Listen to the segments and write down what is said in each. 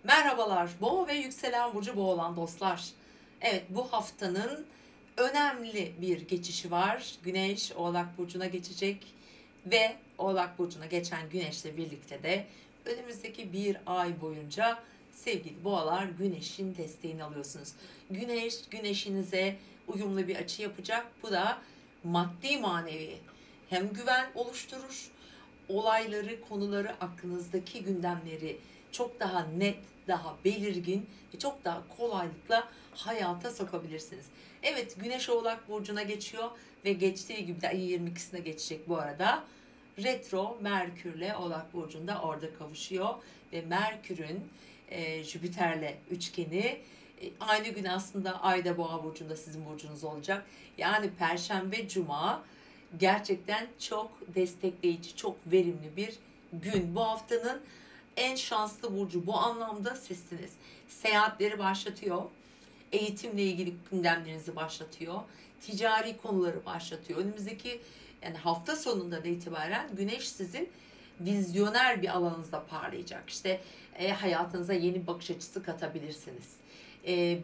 Merhabalar, Boğa ve yükselen burcu Boğa olan dostlar. Evet, bu haftanın önemli bir geçişi var. Güneş Oğlak Burcu'na geçecek ve Oğlak Burcu'na geçen Güneş'le birlikte de önümüzdeki bir ay boyunca sevgili Boğalar Güneş'in desteğini alıyorsunuz. Güneş, Güneş'inize uyumlu bir açı yapacak. Bu da maddi manevi hem güven oluşturur, olayları, konuları, aklınızdaki gündemleri çok daha net, daha belirgin ve çok daha kolaylıkla hayata sokabilirsiniz. Evet, Güneş Oğlak Burcu'na geçiyor ve geçtiği gibi de ayın 22'sine geçecek bu arada. Retro Merkür'le Oğlak Burcu'nda orada kavuşuyor ve Merkür'ün Jüpiter'le üçgeni aynı gün aslında Ayda Boğa Burcu'nda sizin burcunuz olacak. Yani Perşembe, Cuma gerçekten çok destekleyici, çok verimli bir gün. Bu haftanın en şanslı burcu bu anlamda sizsiniz. Seyahatleri başlatıyor. Eğitimle ilgili gündemlerinizi başlatıyor. Ticari konuları başlatıyor. Önümüzdeki yani hafta sonunda da itibaren Güneş sizin vizyoner bir alanınızda parlayacak. İşte hayatınıza yeni bakış açısı katabilirsiniz.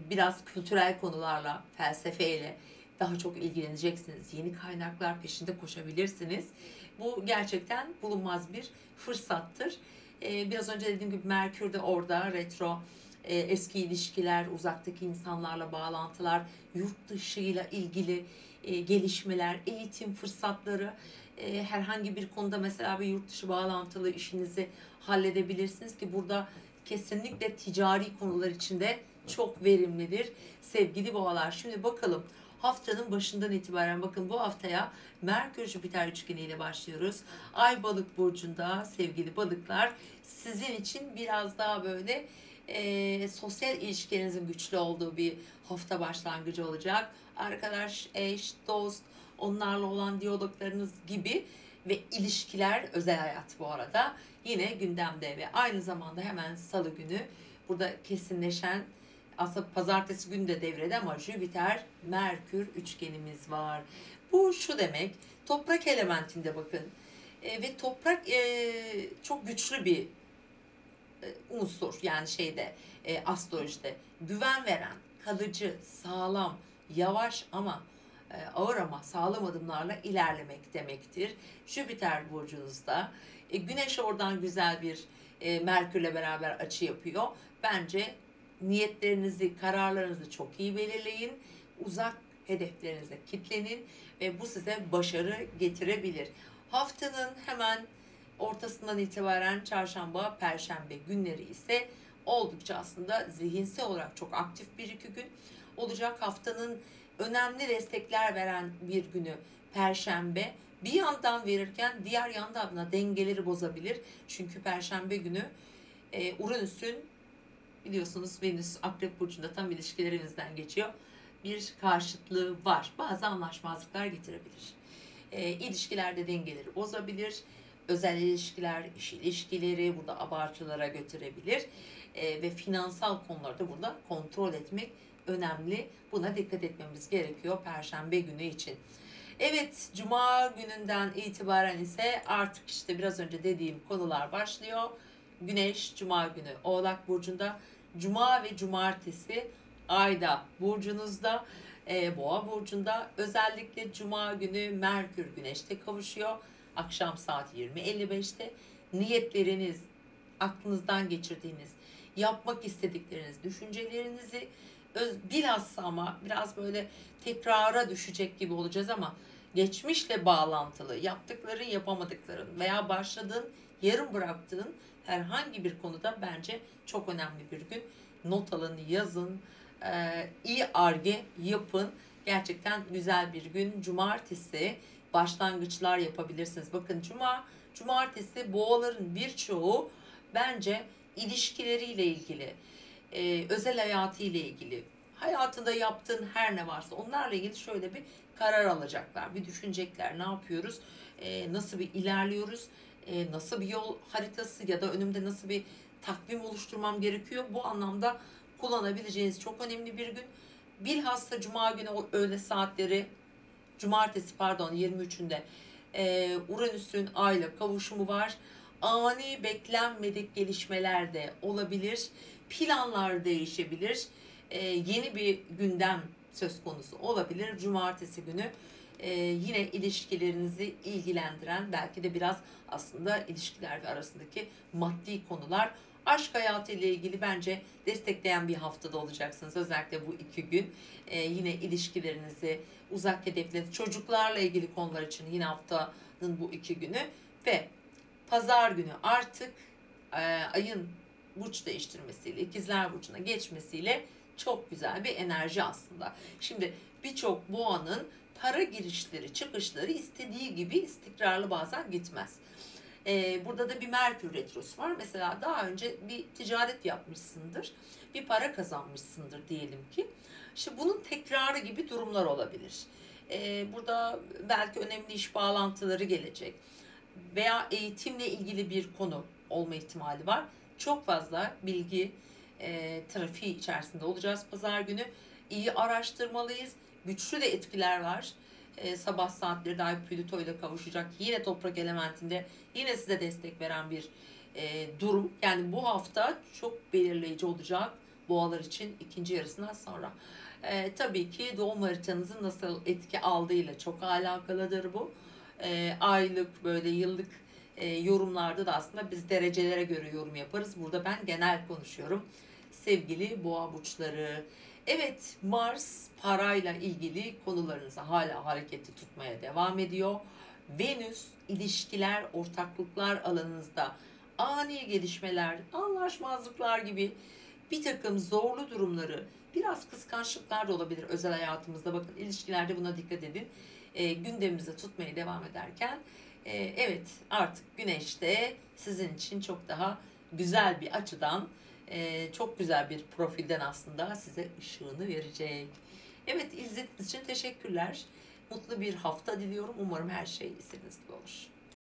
Biraz kültürel konularla, felsefeyle daha çok ilgileneceksiniz. Yeni kaynaklar peşinde koşabilirsiniz. Bu gerçekten bulunmaz bir fırsattır. Biraz önce dediğim gibi Merkür de orada retro, eski ilişkiler, uzaktaki insanlarla bağlantılar, yurt dışıyla ilgili gelişmeler, eğitim fırsatları, herhangi bir konuda mesela bir yurt dışı bağlantılı işinizi halledebilirsiniz ki burada kesinlikle ticari konular içinde çok verimlidir sevgili boğalar. Şimdi bakalım haftanın başından itibaren bakın bu haftaya Merkür Jüpiter üçgeniyle başlıyoruz. Ay Balık burcunda sevgili balıklar sizin için biraz daha böyle sosyal ilişkilerinizin güçlü olduğu bir hafta başlangıcı olacak. Arkadaş, eş, dost, onlarla olan diyaloglarınız gibi ve ilişkiler, özel hayat bu arada yine gündemde ve aynı zamanda hemen salı günü burada kesinleşen aslında pazartesi günü de devrede ama Jüpiter Merkür üçgenimiz var. Bu şu demek, toprak elementinde bakın ve toprak çok güçlü bir unsur yani astrolojide güven veren, kalıcı, sağlam, yavaş ama ağır ama sağlam adımlarla ilerlemek demektir. Jüpiter burcunuzda Güneş oradan güzel bir Merkürle beraber açı yapıyor. Bence niyetlerinizi, kararlarınızı çok iyi belirleyin. Uzak hedeflerinize kilitlenin ve bu size başarı getirebilir. Haftanın hemen ortasından itibaren çarşamba, perşembe günleri ise oldukça aslında zihinsel olarak çok aktif bir iki gün olacak. Haftanın önemli destekler veren bir günü perşembe. Bir yandan verirken diğer yandan dengeleri bozabilir. Çünkü perşembe günü Uranüs'ün biliyorsunuz Venüs Akrep Burcu'nda tam ilişkilerimizden geçiyor. Bir karşıtlığı var. Bazı anlaşmazlıklar getirebilir. İlişkilerde dengeleri bozabilir. Özel ilişkiler, iş ilişkileri burada abartılara götürebilir. Ve finansal konularda burada kontrol etmek önemli. Buna dikkat etmemiz gerekiyor Perşembe günü için. Evet, Cuma gününden itibaren ise artık işte biraz önce dediğim konular başlıyor. Güneş Cuma günü Oğlak Burcu'nda, Cuma ve Cumartesi Ayda Burcu'nuzda, Boğa Burcu'nda özellikle Cuma günü Merkür Güneş'te kavuşuyor. Akşam saat 20.55'te niyetleriniz, aklınızdan geçirdiğiniz, yapmak istedikleriniz, düşüncelerinizi bilhassa ama biraz böyle tekrara düşecek gibi olacağız ama geçmişle bağlantılı yaptıkların yapamadıkların veya başladığın yarım bıraktığın herhangi bir konuda bence çok önemli bir gün. Not alın, yazın, iyi arge yapın. Gerçekten güzel bir gün. Cumartesi başlangıçlar yapabilirsiniz. Bakın cumartesi boğaların birçoğu bence ilişkileriyle ilgili, özel hayatıyla ilgili, hayatında yaptığın her ne varsa onlarla ilgili şöyle bir karar alacaklar, bir düşünecekler. Ne yapıyoruz? Nasıl bir ilerliyoruz? Nasıl bir yol haritası ya da önümde nasıl bir takvim oluşturmam gerekiyor? Bu anlamda kullanabileceğiniz çok önemli bir gün. Bilhassa Cuma günü o öğle saatleri, Cumartesi pardon 23'ünde Uranüs'ün Ay'la kavuşumu var. ani beklenmedik gelişmeler de olabilir. Planlar değişebilir. Yeni bir gündem söz konusu olabilir. Cumartesi günü yine ilişkilerinizi ilgilendiren, belki de biraz aslında ilişkiler ve arasındaki maddi konular, aşk hayatı ile ilgili bence destekleyen bir haftada olacaksınız. Özellikle bu 2 gün yine ilişkilerinizi, uzak hedefleri, çocuklarla ilgili konular için yine haftanın bu 2 günü ve pazar günü artık ayın burç değiştirmesiyle, ikizler burcuna geçmesiyle çok güzel bir enerji aslında. Şimdi birçok boğanın para girişleri, çıkışları istediği gibi istikrarlı bazen gitmez. Burada da bir Merkür Retrosu var. Mesela daha önce bir ticaret yapmışsındır, bir para kazanmışsındır diyelim ki. İşte bunun tekrarı gibi durumlar olabilir. Burada belki önemli iş bağlantıları gelecek veya eğitimle ilgili bir konu olma ihtimali var. Çok fazla bilgi trafiği içerisinde olacağız pazar günü. İyi araştırmalıyız. Güçlü de etkiler var. Sabah saatleri dahi Plüto ile kavuşacak. Yine toprak elementinde, yine size destek veren bir durum. Yani bu hafta çok belirleyici olacak boğalar için ikinci yarısından sonra. Tabii ki doğum haritanızın nasıl etki aldığıyla çok alakalıdır bu. Aylık, böyle yıllık yorumlarda da aslında biz derecelere göre yorum yaparız. Burada ben genel konuşuyorum. Sevgili boğa burçları. Evet, Mars parayla ilgili konularınızı hala hareketli tutmaya devam ediyor. Venüs ilişkiler, ortaklıklar alanınızda ani gelişmeler, anlaşmazlıklar gibi bir takım zorlu durumları, biraz kıskançlıklar da olabilir özel hayatımızda. Bakın, ilişkilerde buna dikkat edin. Gündemimize tutmaya devam ederken evet, artık Güneş de sizin için çok daha güzel bir açıdan, çok güzel bir profilden aslında size ışığını verecek. Evet, izlediğiniz için teşekkürler. Mutlu bir hafta diliyorum. Umarım her şey istediğiniz gibi olur.